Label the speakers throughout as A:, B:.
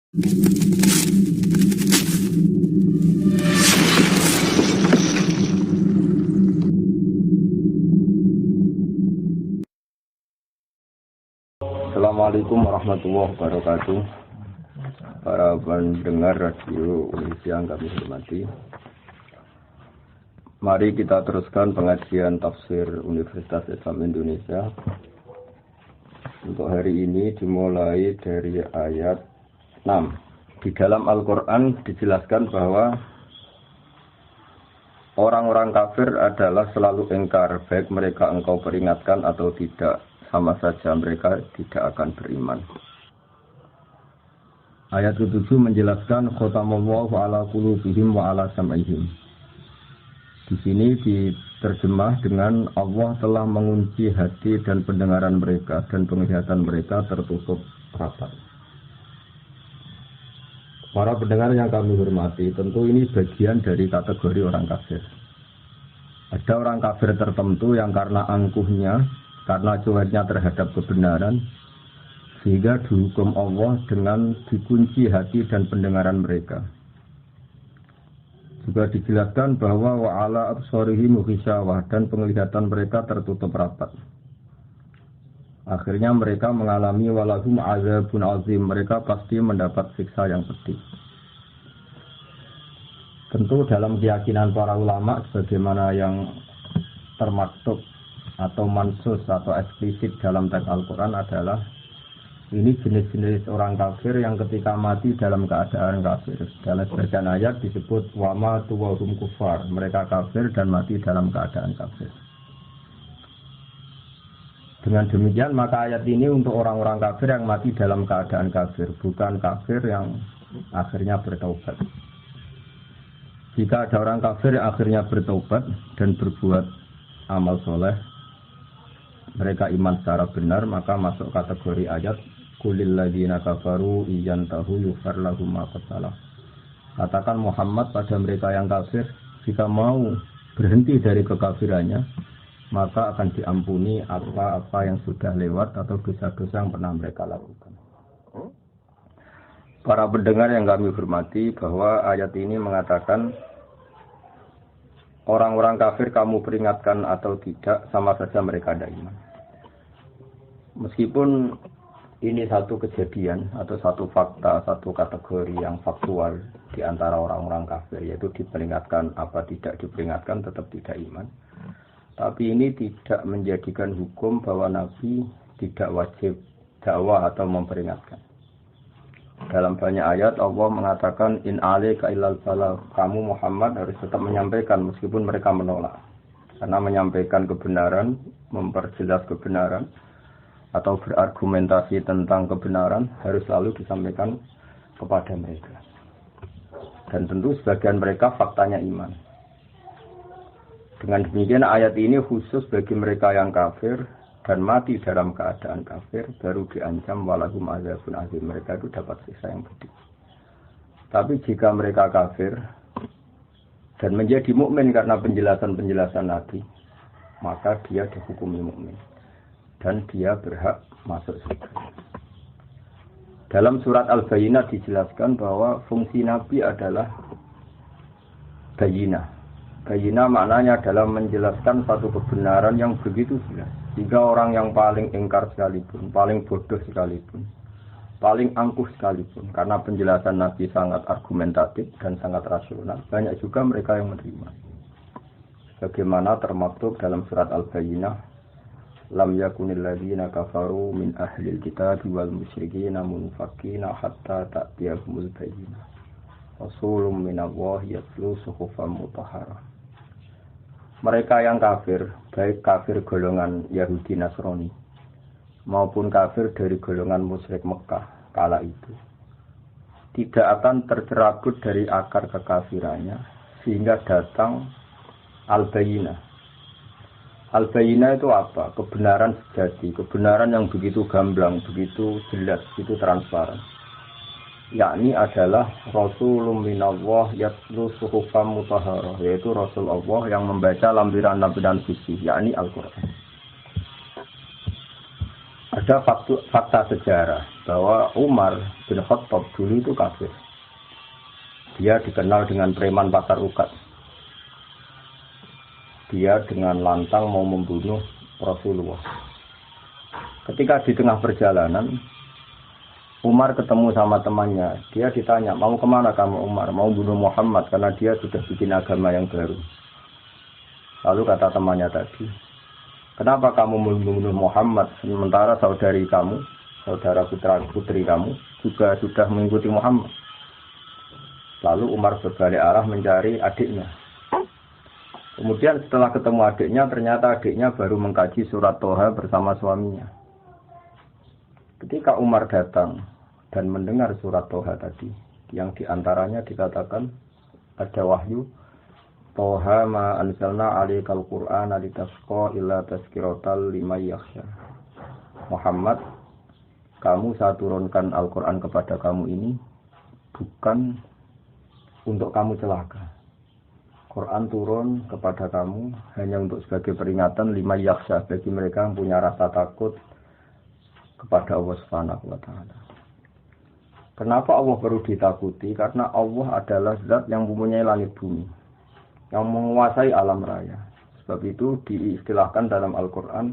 A: Assalamualaikum warahmatullahi wabarakatuh. Para pendengar radio Indonesia yang kami hormati, mari kita teruskan pengajian tafsir Universitas Islam Indonesia. Untuk hari ini dimulai dari ayat 6. Di dalam Al-Quran dijelaskan bahwa orang-orang kafir adalah selalu ingkar, baik mereka engkau peringatkan atau tidak, sama saja mereka tidak akan beriman. Ayat ke-7 menjelaskan khatamallahu ala qulubihim wa ala sam'ihim. Di sini diterjemah dengan Allah telah mengunci hati dan pendengaran mereka dan penglihatan mereka tertutup rapat. Para pendengar yang kami hormati, tentu ini bagian dari kategori orang kafir. Ada orang kafir tertentu yang karena angkuhnya, karena cueknya terhadap kebenaran, sehingga dihukum Allah dengan dikunci hati dan pendengaran mereka. Juga dijelaskan bahwa wa'ala absarihim ghisyawah, dan penglihatan mereka tertutup rapat. Akhirnya mereka mengalami walahum azabun azim, mereka pasti mendapat siksa yang pedih. Tentu dalam keyakinan para ulama sebagaimana yang termaktub atau mansus atau eksplisit dalam teks Al-Quran adalah ini jenis-jenis orang kafir yang ketika mati dalam keadaan kafir. Dalam sebagian ayat disebut wama tuwahum kufar, mereka kafir dan mati dalam keadaan kafir. Dengan demikian maka ayat ini untuk orang-orang kafir yang mati dalam keadaan kafir, bukan kafir yang akhirnya bertaubat. Jika ada orang kafir yang akhirnya bertaubat dan berbuat amal soleh, mereka iman secara benar, maka masuk kategori ayat Qulil ladzina kafaru iyantahu yufar lahum ma qad salaf. Katakan Muhammad pada mereka yang kafir, jika mau berhenti dari kekafirannya, maka akan diampuni apa-apa yang sudah lewat atau dosa-dosa yang pernah mereka lakukan. Para pendengar yang kami hormati, bahwa ayat ini mengatakan orang-orang kafir kamu peringatkan atau tidak, sama saja mereka ada iman. Meskipun ini satu kejadian atau satu fakta, satu kategori yang faktual di antara orang-orang kafir, yaitu diperingatkan apa tidak diperingatkan tetap tidak iman. Tapi ini tidak menjadikan hukum bahwa Nabi tidak wajib dakwah atau memperingatkan. Dalam banyak ayat Allah mengatakan in alaika illal balagh, kamu Muhammad harus tetap menyampaikan meskipun mereka menolak. Karena menyampaikan kebenaran, memperjelas kebenaran atau berargumentasi tentang kebenaran harus selalu disampaikan kepada mereka. Dan tentu sebagian mereka faktanya iman. Dengan demikian ayat ini khusus bagi mereka yang kafir dan mati dalam keadaan kafir, baru diancam walahum azabun azim, mereka itu dapat siksa yang pedih. Tapi jika mereka kafir dan menjadi mukmin karena penjelasan-penjelasan Nabi, maka dia dihukumi mukmin dan dia berhak masuk surga. Dalam surat Al-Bayyinah dijelaskan bahwa fungsi Nabi adalah bayyinah. Bayyinah maknanya adalah menjelaskan satu kebenaran yang begitu jelas, sehingga orang yang paling ingkar sekalipun, paling bodoh sekalipun, paling angkuh sekalipun, karena penjelasan Nabi sangat argumentatif dan sangat rasional, banyak juga mereka yang menerima. Bagaimana termaktub dalam surat Al-Bayyinah, lam yakunil ladzina kafaru min ahlil kitab wal musyrikin munfakkina hatta ta'tiyahumul bayyinah rasulun minallahi yatlu suhufan mutahharah. Mereka yang kafir, baik kafir golongan Yahudi Nasrani maupun kafir dari golongan musyrik Mekah kala itu, tidak akan tercerabut dari akar kekafirannya sehingga datang al-bayyinah. Al-Bayyinah itu apa? Kebenaran sejati, kebenaran yang begitu gamblang, begitu jelas, begitu transparan. Yakni adalah Rasulun minallah yatlu suhufan mutahharah, yaitu Rasul Allah yang membaca lampiran-lampiran suci, yakni Al-Quran. ada fakta sejarah bahwa Umar bin Khattab dulu itu kafir. Dia dikenal dengan preman pasar ukat. Dia dengan lantang mau membunuh Rasulullah. Ketika di tengah perjalanan, Umar ketemu sama temannya. Dia ditanya, mau kemana kamu Umar? Mau bunuh Muhammad karena dia sudah bikin agama yang baru. Lalu kata temannya tadi, kenapa kamu membunuh Muhammad sementara saudari kamu, saudara putri kamu juga sudah mengikuti Muhammad? Lalu Umar berbalik arah mencari adiknya. Kemudian setelah ketemu adiknya, ternyata adiknya baru mengkaji surat Toha bersama suaminya. Ketika Umar datang dan mendengar surat Toha tadi, yang diantaranya dikatakan ada wahyu, Toha ma anzalna alaikal Qur'ana litasqa illa tazkiratal liman yakhsha. Muhammad, kamu saya turunkan Al-Quran kepada kamu ini bukan untuk kamu celaka. Quran turun kepada kamu hanya untuk sebagai peringatan liman yakhsha, bagi mereka yang punya rasa takut kepada Allah Subhanahu wa taala. Kenapa Allah perlu ditakuti? Karena Allah adalah zat yang mempunyai langit bumi, yang menguasai alam raya. Sebab itu diistilahkan dalam Al-Qur'an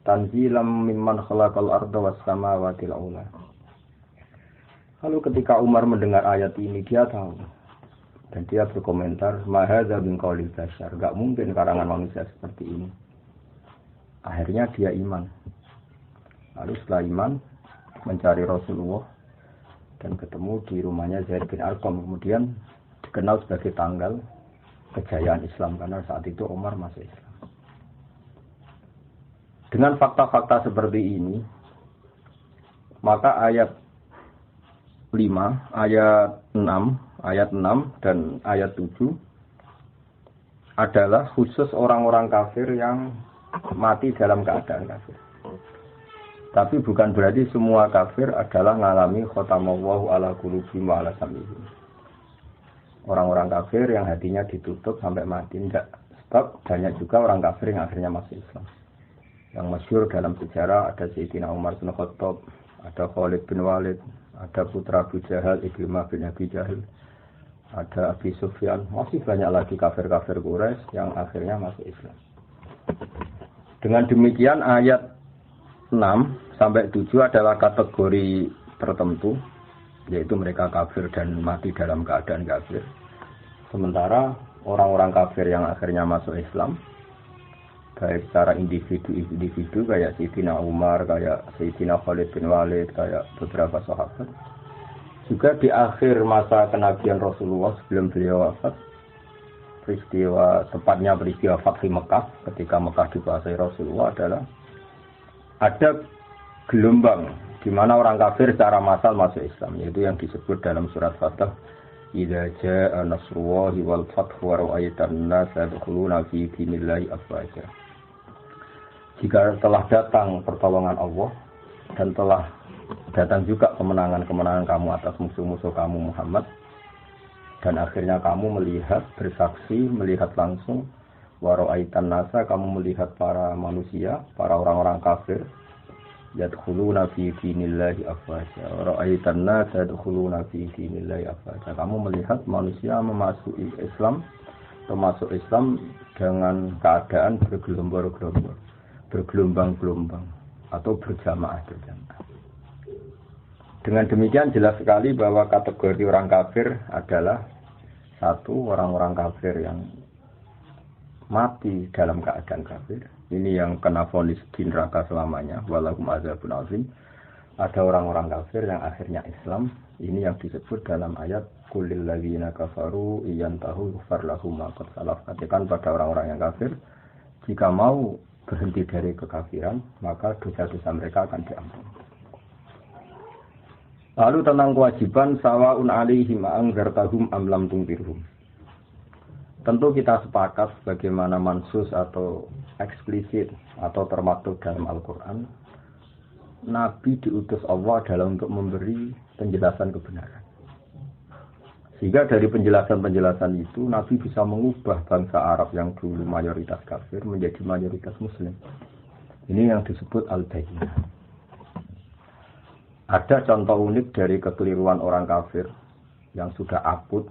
A: tanzilam mimman khalaqal arda was samawati al-ula. Lalu ketika Umar mendengar ayat ini, dia tahu dan dia berkomentar, ma hadza min qaulil bashar, enggak mungkin karangan manusia seperti ini. Akhirnya dia iman. Lalu setelah iman, mencari Rasulullah dan ketemu di rumahnya Zaid bin Arqam. Kemudian dikenal sebagai tanggal kejayaan Islam karena saat itu Umar masuk Islam. Dengan fakta-fakta seperti ini, maka ayat 5, ayat 6 dan ayat 7 adalah khusus orang-orang kafir yang mati dalam keadaan kafir. Tapi bukan berarti semua kafir adalah ngalami khotamallahu ala qulubihim wa ala sam'ihim. Orang-orang kafir yang hatinya ditutup sampai mati enggak. Sebab banyak juga orang kafir yang akhirnya masuk Islam. Yang masyhur dalam sejarah ada Sayyidina Umar bin Khattab, ada Khalid bin Walid, ada putra Abu Jahal, Ikrimah bin Abi Jahal, ada Abi Sufyan, masih banyak lagi kafir-kafir Quraisy yang akhirnya masuk Islam. Dengan demikian ayat 6 sampai 7 adalah kategori tertentu, yaitu mereka kafir dan mati dalam keadaan kafir. Sementara orang-orang kafir yang akhirnya masuk Islam, baik secara individu kayak Sayyidina Umar, kayak Sayyidina Khalid bin Walid, kayak beberapa sahabat, juga di akhir masa kenabian Rasulullah sebelum beliau wafat, tepatnya peristiwa Fathi Mekah, ketika Mekah dikuasai Rasulullah adalah ada gelombang di mana orang kafir secara massal masuk Islam, yaitu yang disebut dalam surat Fatah, idza jaa nasrullahi wal fathu wa ra'aitan nasa yadkhuluna fi dinillahi afwaja. Jika telah datang pertolongan Allah dan telah datang juga kemenangan-kemenangan kamu atas musuh-musuh kamu Muhammad, dan akhirnya kamu melihat, bersaksi, melihat langsung, wa ra'aitan nasa, kamu melihat para manusia, para orang-orang kafir, yadkhuluna fi dinillahi afwaja. Ra'aitan nasa yadkhuluna fi dinillahi afwaja. Kamu melihat manusia memasuki Islam, termasuk Islam dengan keadaan bergelombang-gelombang atau berjamaah-berjamaah. Dengan demikian jelas sekali bahwa kategori orang kafir adalah satu, orang-orang kafir yang mati dalam keadaan kafir. Ini yang kena vonis di neraka selamanya, walahum adzabun azim. Ada orang-orang kafir yang akhirnya Islam. Ini yang disebut dalam ayat qulil ladzina kafaru iyantahu yughfar lahum ma qad salaf. Katakan pada orang-orang yang kafir, jika mau berhenti dari kekafiran, maka dosa-dosa mereka akan diampuni. Lalu tentang kewajiban sawaun alaihim anzartahum am lam tunzirhum. Tentu kita sepakat bagaimana mansus atau eksplisit atau termaktub dalam Al-Quran, Nabi diutus Allah adalah untuk memberi penjelasan kebenaran. Sehingga dari penjelasan-penjelasan itu Nabi bisa mengubah bangsa Arab yang dulu mayoritas kafir menjadi mayoritas Muslim. Ini yang disebut Al-Bayyinah. Ada contoh unik dari kekeliruan orang kafir yang sudah akut.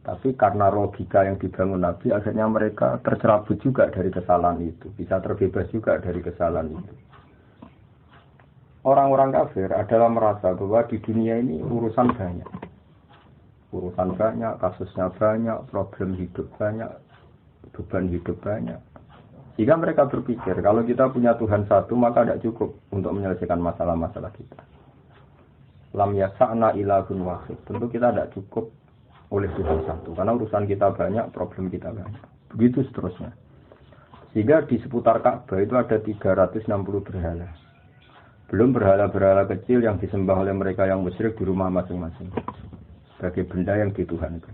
A: Tapi karena logika yang dibangun Nabi, akhirnya mereka tercerabut juga dari kesalahan itu. Bisa terbebas juga dari kesalahan itu. Orang-orang kafir adalah merasa bahwa di dunia ini urusan banyak. Urusan banyak, kasusnya banyak, problem hidup banyak, beban hidup banyak. Jika mereka berpikir, kalau kita punya Tuhan satu, maka tidak cukup untuk menyelesaikan masalah-masalah kita. Lam yasa'na ilahun wahid. Tentu kita tidak cukup oleh Tuhan satu. Karena urusan kita banyak, problem kita banyak. Begitu seterusnya. Sehingga di seputar Ka'bah itu ada 360 berhala. Belum berhala-berhala kecil yang disembah oleh mereka yang musyrik di rumah masing-masing. Sebagai benda yang dituhankan.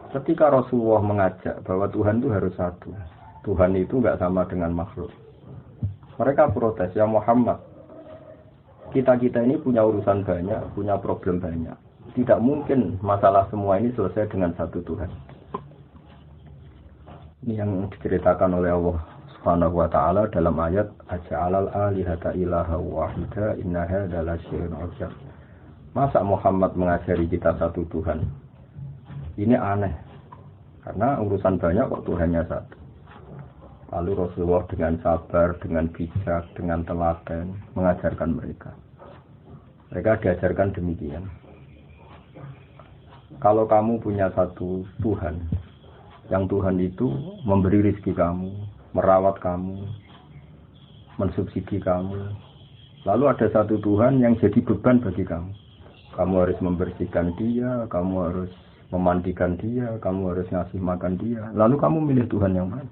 A: Ketika Rasulullah mengajak bahwa Tuhan itu harus satu. Tuhan itu enggak sama dengan makhluk. Mereka protes, ya Muhammad, kita-kita ini punya urusan banyak, punya problem banyak. Tidak mungkin masalah semua ini selesai dengan satu Tuhan. Ini yang diceritakan oleh Allah Subhanahu wa ta'ala dalam ayat aja'alal alihata ilaha wahida inna hadza lasyai'un 'adzab. Masa Muhammad mengajari kita satu Tuhan? Ini aneh. Karena urusan banyak kok Tuhannya satu. Lalu Rasulullah dengan sabar, dengan bijak, dengan telaten mengajarkan mereka. Mereka diajarkan demikian. Kalau kamu punya satu Tuhan, yang Tuhan itu memberi rezeki kamu, merawat kamu, mensubsidi kamu. Lalu ada satu Tuhan yang jadi beban bagi kamu. Kamu harus membersihkan dia, kamu harus memandikan dia, kamu harus ngasih makan dia. Lalu kamu milih Tuhan yang mana?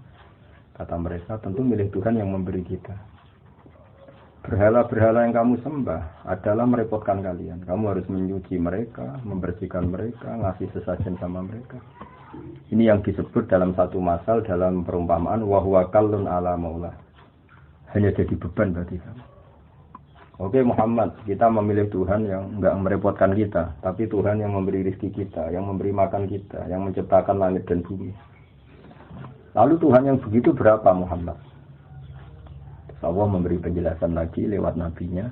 A: Kata mereka, tentu milih Tuhan yang memberi kita. Berhala-berhala yang kamu sembah adalah merepotkan kalian. Kamu harus menyuci mereka, membersihkan mereka, ngasih sesajen sama mereka. Ini yang disebut dalam satu masal dalam perumpamaan wahwa kallun ala maulah. Hanya jadi beban bagi kamu. Oke Muhammad, kita memilih Tuhan yang enggak merepotkan kita, tapi Tuhan yang memberi rezeki kita, yang memberi makan kita, yang menciptakan langit dan bumi. Lalu Tuhan yang begitu berapa Muhammad? Allah memberi penjelasan lagi lewat nabinya.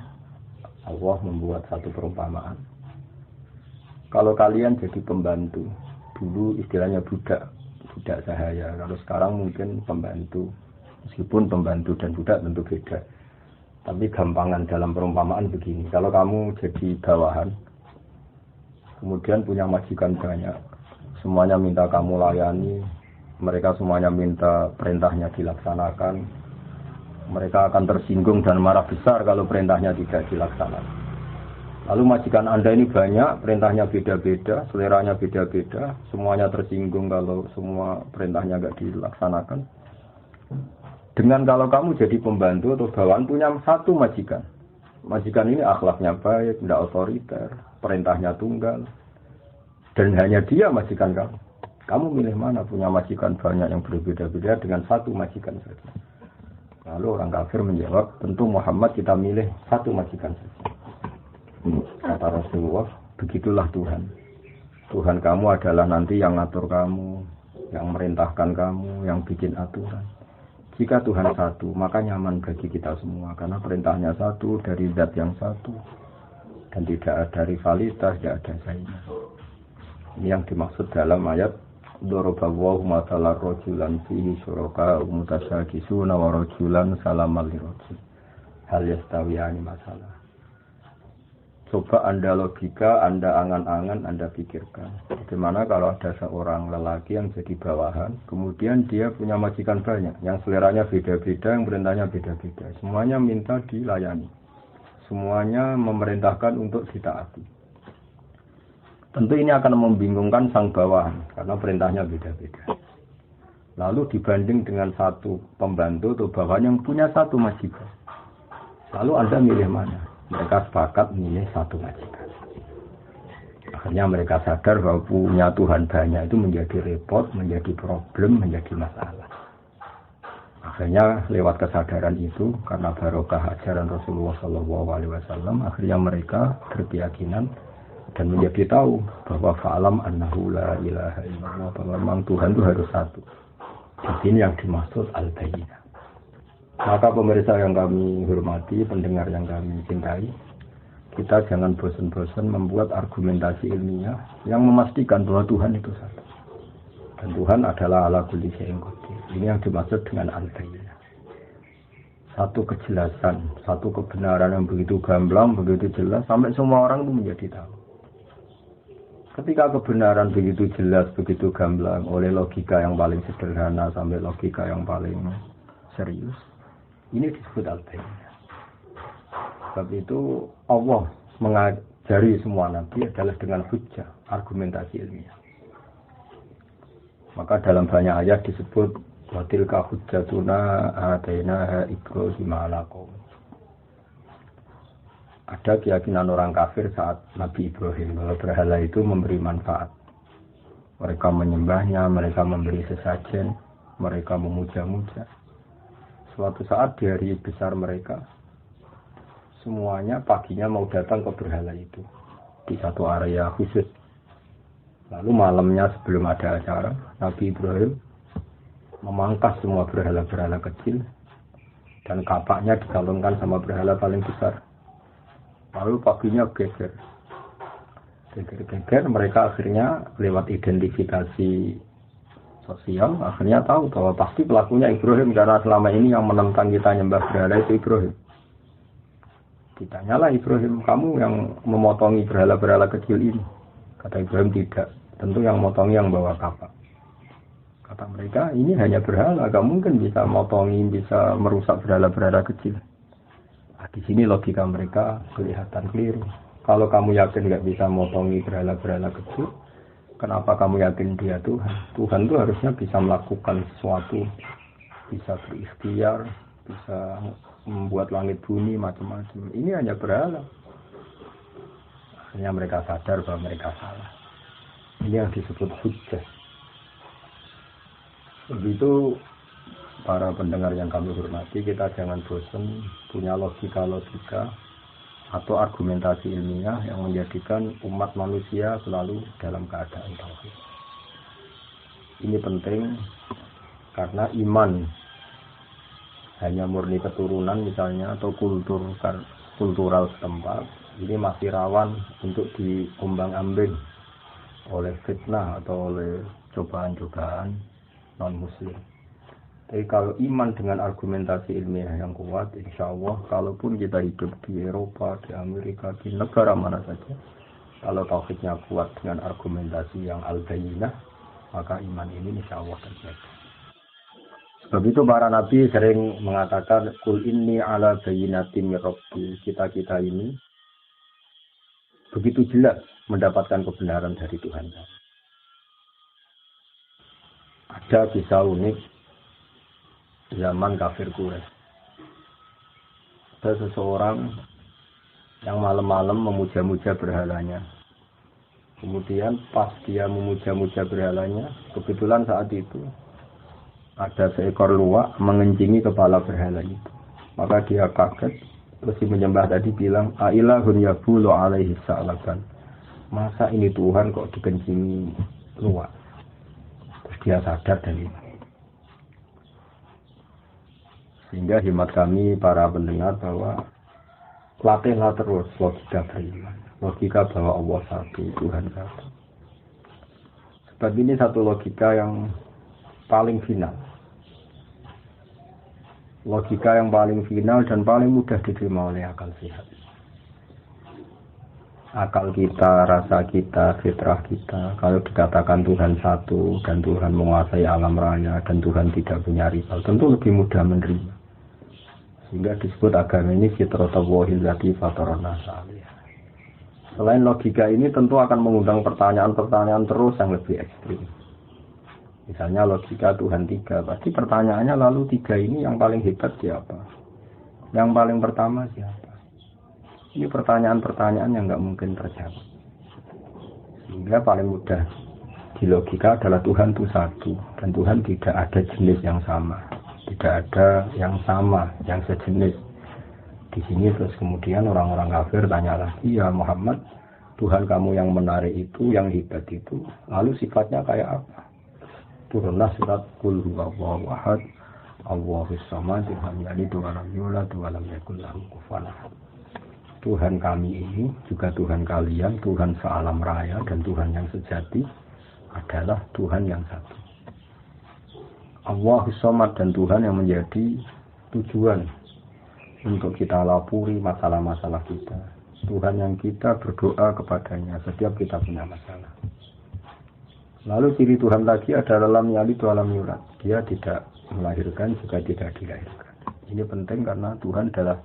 A: Allah membuat satu perumpamaan. Kalau kalian jadi pembantu, dulu istilahnya budak sahaya. Kalau sekarang mungkin pembantu. Meskipun pembantu dan budak tentu beda. Tapi gampangan dalam perumpamaan begini. Kalau kamu jadi bawahan, kemudian punya majikan banyak, semuanya minta kamu layani, mereka semuanya minta perintahnya dilaksanakan, mereka akan tersinggung dan marah besar kalau perintahnya tidak dilaksanakan. Lalu majikan Anda ini banyak, perintahnya beda-beda, seleranya beda-beda, semuanya tersinggung kalau semua perintahnya tidak dilaksanakan. Dengan kalau kamu jadi pembantu atau bawahan punya satu majikan. Majikan ini akhlaknya baik, tidak otoriter, perintahnya tunggal. Dan hanya dia majikan kamu. Kamu milih mana punya majikan banyak yang berbeda-beda dengan satu majikan saja. Lalu orang kafir menjawab, tentu Muhammad kita milih satu majikan saja. Kata Rasulullah, begitulah Tuhan. Tuhan kamu adalah nanti yang ngatur kamu, yang merintahkan kamu, yang bikin aturan. Jika Tuhan satu, maka nyaman bagi kita semua. Karena perintahnya satu, dari zat yang satu. Dan tidak ada rivalitas, tidak ada saingan. Ini yang dimaksud dalam ayat Dorobawahu matalar rojulan fihi syuraka umutasyakisuna wa rojulan salamal lirojul. Hal yastawiyani masalah. Coba Anda logika, Anda angan-angan, Anda pikirkan. Bagaimana kalau ada seorang lelaki yang jadi bawahan, kemudian dia punya majikan banyak, yang seleranya beda-beda, yang perintahnya beda-beda. Semuanya minta dilayani. Semuanya memerintahkan untuk ditaati. Tentu ini akan membingungkan sang bawahan, karena perintahnya beda-beda. Lalu dibanding dengan satu pembantu atau bawahan yang punya satu majikan. Lalu Anda milih mana? Mereka sepakat milih satu majikan. Akhirnya mereka sadar bahwa punya Tuhan banyak itu menjadi repot, menjadi problem, menjadi masalah. Akhirnya lewat kesadaran itu, karena barokah ajaran Rasulullah SAW, akhirnya mereka berkeyakinan dan menjadi tahu bahwa fa'alam annahu la ilaha illallah, bahwa memang Tuhan itu harus satu. Di sini yang dimaksud al-bayyinah. Maka pemirsa yang kami hormati, pendengar yang kami cintai, kita jangan bosan-bosan membuat argumentasi ilmiah yang memastikan bahwa Tuhan itu satu. Dan Tuhan adalah ala kulli syai'in qadir. Ini yang dimaksud dengan al-bayyinah. Satu kejelasan, satu kebenaran yang begitu gamblang, begitu jelas, sampai semua orang itu menjadi tahu. Ketika kebenaran begitu jelas, begitu gamblang, oleh logika yang paling sederhana sampai logika yang paling serius, ini disebut al-bayyinah. Sebab itu Allah mengajari semua nabi adalah dengan hujjah, argumentasi ilmiah. Maka dalam banyak ayat disebut wa tilka hujjatuna atainaha Ibrahim ala qaum. Ada keyakinan orang kafir saat Nabi Ibrahim bahwa berhala itu memberi manfaat. Mereka menyembahnya, mereka memberi sesajen, mereka memuja-muja. Suatu saat di hari besar mereka, semuanya paginya mau datang ke berhala itu di satu area khusus. Lalu malamnya sebelum ada acara, Nabi Ibrahim memangkas semua berhala-berhala kecil dan kapaknya dicalonkan sama berhala paling besar. Lalu paginya geger, mereka akhirnya lewat identifikasi sosial, akhirnya tahu bahwa pasti pelakunya Ibrahim, karena selama ini yang menentang kita nyembah berhala itu Ibrahim. Ditanyalah Ibrahim, kamu yang memotongi berhala-berhala kecil ini? Kata Ibrahim, tidak. Tentu yang motongi yang bawa kapak. Kata mereka, ini hanya berhala, gak mungkin bisa motongi, bisa merusak berhala-berhala kecil. Nah, di sini logika mereka kelihatan keliru. Kalau kamu yakin gak bisa motongi berhala-berhala kecil, kenapa kamu yakin dia Tuhan? Tuhan itu harusnya bisa melakukan sesuatu, bisa berikhtiar, bisa membuat langit bumi, macam-macam. Ini hanya berhala. Akhirnya mereka sadar bahwa mereka salah. Ini yang disebut hujjah. Begitu para pendengar yang kami hormati, kita jangan bosan punya logika-logika atau argumentasi ilmiah yang menjadikan umat manusia selalu dalam keadaan tauhid. Ini penting karena iman hanya murni keturunan misalnya atau kultural setempat, ini masih rawan untuk diombang-ambing oleh fitnah atau oleh cobaan-cobaan non-muslim. Tapi kalau iman dengan argumentasi ilmiah yang kuat, insya Allah, kalaupun kita hidup di Eropa, di Amerika, di negara mana saja, kalau tauhidnya kuat dengan argumentasi yang al-bayyinah, maka iman ini insya Allah terjaga. Sebab itu para nabi sering mengatakan, Kul inni ala bayyinatin min rabbi. Kita ini begitu jelas mendapatkan kebenaran dari Tuhan. Ada kisah unik zaman kafir Quraisy. Ada seseorang yang malam-malam memuja-muja berhalanya. Kemudian pas dia memuja-muja berhalanya, kebetulan saat itu ada seekor luwak mengencingi kepala berhala itu. Maka dia kaget, terus si menyembah tadi bilang, Ailahun yabulu alaihi sa'laban. Masa ini Tuhan kok dikencingi luwak? Terus dia sadar dari itu. Sehingga hikmat kami para pendengar bahwa latihlah terus logika beriman. Logika bahwa Allah satu, Tuhan satu. Sebab ini satu logika yang paling final. Logika yang paling final dan paling mudah diterima oleh akal sehat. Akal kita, rasa kita, fitrah kita, kalau dikatakan Tuhan satu dan Tuhan menguasai alam raya dan Tuhan tidak punya rival, tentu lebih mudah menerima. Sehingga disebut agama ini fitratallahi allati fatarana 'alaiha. Selain logika ini tentu akan mengundang pertanyaan-pertanyaan terus yang lebih ekstrim. Misalnya logika Tuhan tiga, pasti pertanyaannya lalu tiga ini yang paling hebat siapa? Yang paling pertama siapa? Ini pertanyaan-pertanyaan yang nggak mungkin terjawab. Sehingga paling mudah di logika adalah Tuhan itu satu dan Tuhan tidak ada jenis yang sama. Tidak ada yang sama, yang sejenis. Di sini terus kemudian orang-orang kafir tanya lagi, ya Muhammad, Tuhan kamu yang menarik itu, yang hebat itu, lalu sifatnya kayak apa? Turunlah surat Qul huwallahu ahad, Allahus samad lam yalid wa lam yulad wa lam yakul lahu kufuwan ahad. Tuhan kami ini juga Tuhan kalian, Tuhan sealam raya dan Tuhan yang sejati adalah Tuhan yang satu. Allahus samad dan Tuhan yang menjadi tujuan untuk kita lapuri masalah-masalah kita. Tuhan yang kita berdoa kepadanya setiap kita punya masalah. Lalu ciri Tuhan lagi adalah lam yalid wa lam yulad. Dia tidak melahirkan juga tidak dilahirkan. Ini penting karena Tuhan adalah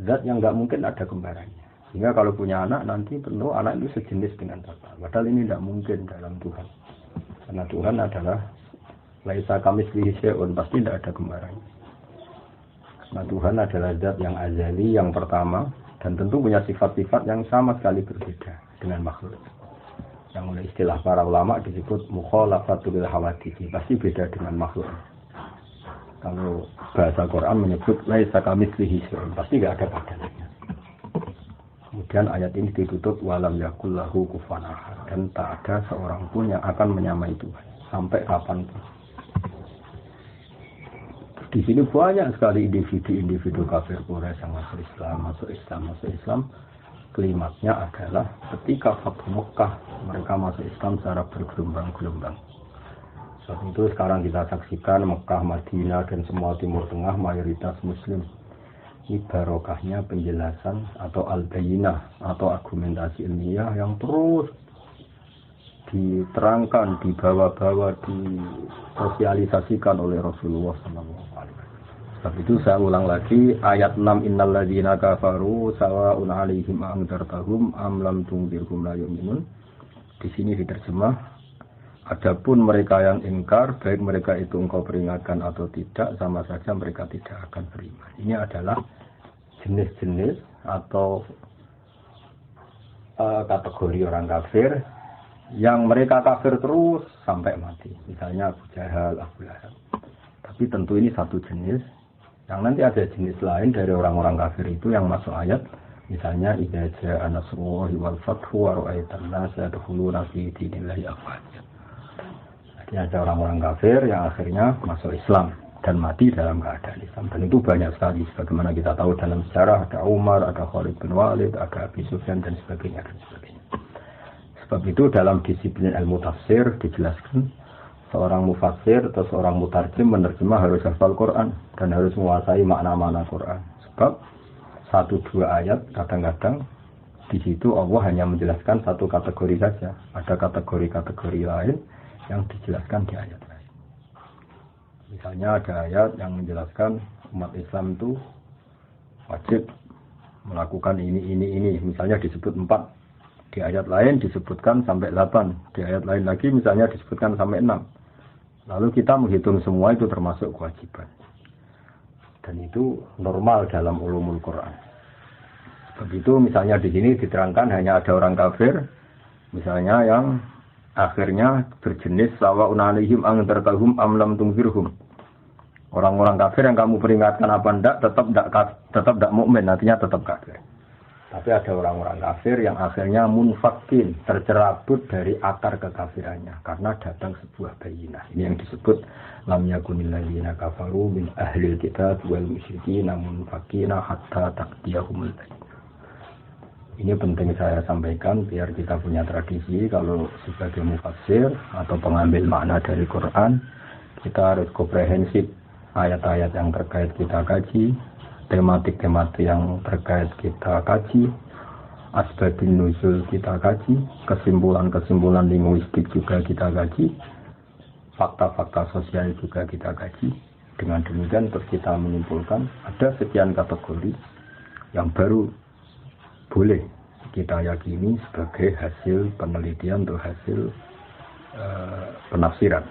A: zat yang enggak mungkin ada kembarannya. Sehingga kalau punya anak nanti tentu anak itu sejenis dengan Bapa. Padahal ini tidak mungkin dalam Tuhan. Karena Tuhan adalah laisa kamitslihi syai'un, pasti tidak ada kembarannya. Karena Tuhan adalah zat yang azali, yang pertama, dan tentu punya sifat-sifat yang sama sekali berbeda dengan makhluk. Yang oleh istilah para ulama disebut mukhalafatul hawadits, pasti beda dengan makhluk. Kalau bahasa Quran menyebut laisa kamitslihi syai'un, pasti tidak ada padanannya. Kemudian ayat ini ditutup walam yakul lahu kufuwan ahad, dan tak ada seorang pun yang akan menyamai Tuhan sampai kapanpun. Di sini banyak sekali individu-individu kafir Quraisy yang masuk Islam. Klimaksnya adalah ketika Fathu Mekah, mereka masuk Islam secara bergelombang-gelombang. Sebab itu sekarang kita saksikan Mekah, Madinah, dan semua Timur Tengah mayoritas Muslim. Ini barokahnya penjelasan atau al-bayinah atau argumentasi ilmiah yang terus diterangkan, dibawa-bawa, disosialisasikan oleh Rasulullah SAW. Sebab itu saya ulang lagi ayat 6 innal ladzina kafaru sawa'un 'alaihim a'andzartahum am lam tunzirhum la yu'minun. Di sini diterjemah, adapun mereka yang ingkar, baik mereka itu engkau peringatkan atau tidak, sama saja mereka tidak akan beriman. Ini adalah jenis-jenis atau kategori orang kafir yang mereka kafir terus sampai mati. Misalnya Abu Jahal, Abu Lahab. Tapi tentu ini satu jenis. Yang nanti ada jenis lain dari orang-orang kafir itu yang masuk ayat. Misalnya idza jaa nasrullahi wal fathu wa ra'aitan nasa yadkhuluna fi dinillahi afwaja. Jadi ada orang-orang kafir yang akhirnya masuk Islam dan mati dalam keadaan Islam. Dan itu banyak sekali. Sebagaimana kita tahu dalam sejarah ada Umar, ada Khalid bin Walid, ada Abi Sufyan dan sebagainya. Sebab itu dalam disiplin ilmu tafsir dijelaskan seorang mufassir atau seorang mutarjim menerjemah harus hafal Quran dan harus menguasai makna-makna Quran. Sebab 1-2 ayat kadang-kadang di situ Allah hanya menjelaskan satu kategori saja. Ada kategori-kategori lain yang dijelaskan di ayat lain. Misalnya ada ayat yang menjelaskan umat Islam itu wajib melakukan ini. Misalnya disebut 4. Di ayat lain disebutkan sampai 8. Di ayat lain lagi misalnya disebutkan sampai 6. Lalu kita menghitung semua itu termasuk kewajiban. Dan itu normal dalam ulumul Quran. Begitu misalnya di sini diterangkan hanya ada orang kafir. Misalnya yang akhirnya berjenis sawa'un 'alaihim a'andzartahum am lam tunzirhum. Orang-orang kafir yang kamu peringatkan apa enggak tetap enggak mukmin, artinya tetap kafir. Tapi ada orang-orang kafir yang akhirnya munfakin, tercerabut dari akar kekafirannya karena datang sebuah bayinah. Ini yang disebut lam yakunil ladzina kafaru min ahlil kitab wal musyrikin munfakina hatta taqdiyahumul bayinah. Ini penting saya sampaikan biar kita punya tradisi kalau sebagai mufassir atau pengambil makna dari Quran, kita harus komprehensif ayat-ayat yang terkait kita kaji, tematik-tematik yang terkait kita kaji, asbabun nuzul kita kaji, kesimpulan-kesimpulan linguistik juga kita kaji, fakta-fakta sosial juga kita kaji. Dengan demikian terus kita menyimpulkan ada sekian kategori yang baru boleh kita yakini sebagai hasil penelitian atau hasil penafsiran.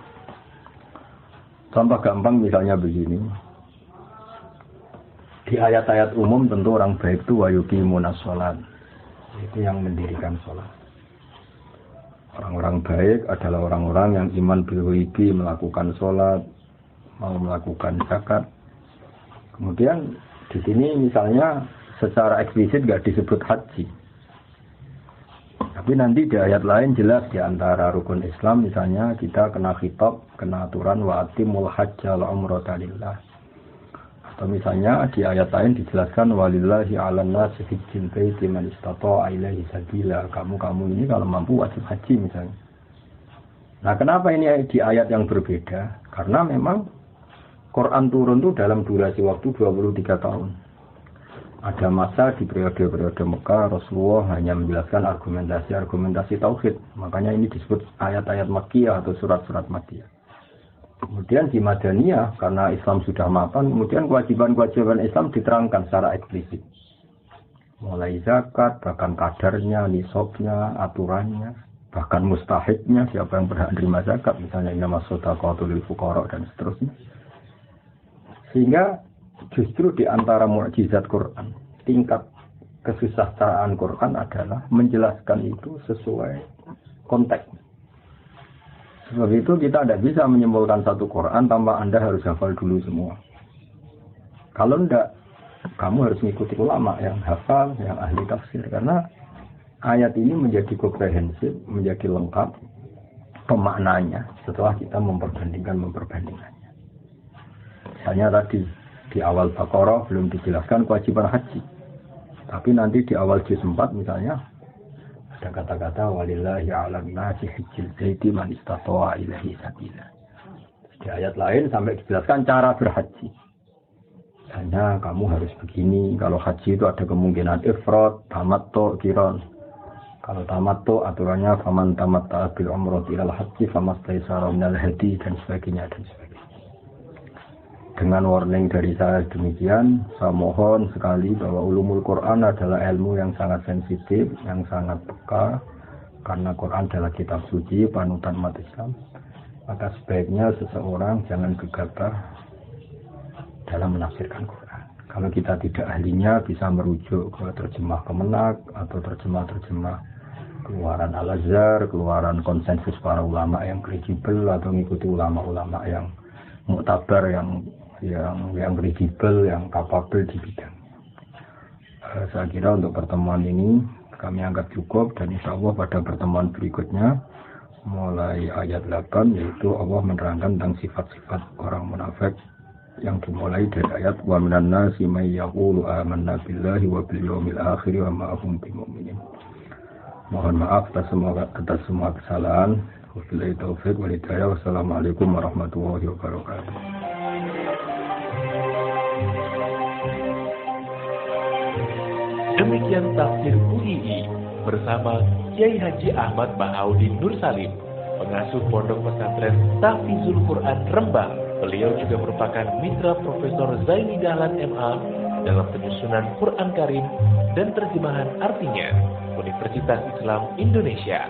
A: Contoh gampang misalnya begini. Di ayat-ayat umum tentu orang baik itu wa yuqimunas shalat. Itu yang mendirikan sholat. Orang-orang baik adalah orang-orang yang iman bil ghaibi, melakukan sholat, mau melakukan zakat. Kemudian di sini misalnya secara eksplisit nggak disebut haji. Tapi nanti di ayat lain jelas di antara rukun Islam misalnya kita kena khitab, kena aturan wa atimul hajja wal umrata lillah. Atau misalnya di ayat lain dijelaskan walillahi 'alan nasi hajjul baiti man istata'a ilaihi sabila. Kamu ini kalau mampu wajib haji misalnya. Nah, kenapa ini di ayat yang berbeda? Karena memang Quran turun itu dalam durasi waktu 23 tahun. Ada masa di periode-periode Mekah Rasulullah hanya menjelaskan argumentasi tauhid. Makanya ini disebut ayat-ayat Makkiyah atau surat-surat Makkiyah. Kemudian di Madaniyah karena Islam sudah mapan, kemudian kewajiban-kewajiban Islam diterangkan secara eksplisit. Mulai zakat, bahkan kadarnya, nisabnya, aturannya, bahkan mustahiknya, siapa yang berhak menerima zakat, misalnya innamas shadaqatu lil fuqara dan seterusnya. Sehingga justru di antara mukjizat Quran, tingkat kesusastraan Quran adalah menjelaskan itu sesuai konteks. Sebab itu kita tidak bisa menyimpulkan satu Quran tanpa Anda harus hafal dulu semua. Kalau tidak, kamu harus mengikuti ulama yang hafal, yang ahli tafsir. Karena ayat ini menjadi komprehensif, menjadi lengkap pemaknanya setelah kita memperbandingkannya. Misalnya tadi di awal Baqarah belum dijelaskan kewajiban haji. Tapi nanti di awal juz 4 misalnya ada kata-kata walillahi 'alan nasi hajjul baiti man istata'a ilaihi sabila. Di ayat lain sampai dijelaskan cara berhaji. Misalnya kamu harus begini, kalau haji itu ada kemungkinan ifrad, tamattu, qiran. Kalau tamattu aturannya faman tamatta'a bil umrati ilal haji famastaysara minal hadi dan sebagainya dan sebagainya. Dengan warning dari saya demikian, saya mohon sekali bahwa ulumul Quran adalah ilmu yang sangat sensitif, yang sangat peka, karena Quran adalah kitab suci, panutan umat Islam. Maka sebaiknya seseorang jangan gegabah dalam menafsirkan Quran. Kalau kita tidak ahlinya, bisa merujuk ke terjemah Kemenak atau terjemah-terjemah keluaran Al-Azhar, keluaran konsensus para ulama yang kredibel, atau mengikuti ulama-ulama yang muktabar, yang kredibel, yang kapabel di bidang. Saya kira untuk pertemuan ini kami anggap cukup, dan insya Allah pada pertemuan berikutnya mulai ayat 8 yaitu Allah menerangkan tentang sifat-sifat orang munafik yang dimulai dari ayat wa minan nasi may yaqulu amanna billahi wa bil yaumil akhir wa ma hum bimumin. Mohon maaf atas semua kesalahan. Wabillahi taufiq wal hidayah. Wassalamualaikum warahmatullahi wabarakatuh.
B: Demikian tafsir UII bersama Kiai Haji Ahmad Bahaudin Nur Salim, pengasuh Pondok Pesantren Tahfizul Quran Rembang. Beliau juga merupakan mitra Profesor Zaini Dahlan MA dalam penyusunan Quran Karim dan terjemahan artinya Universitas Islam Indonesia.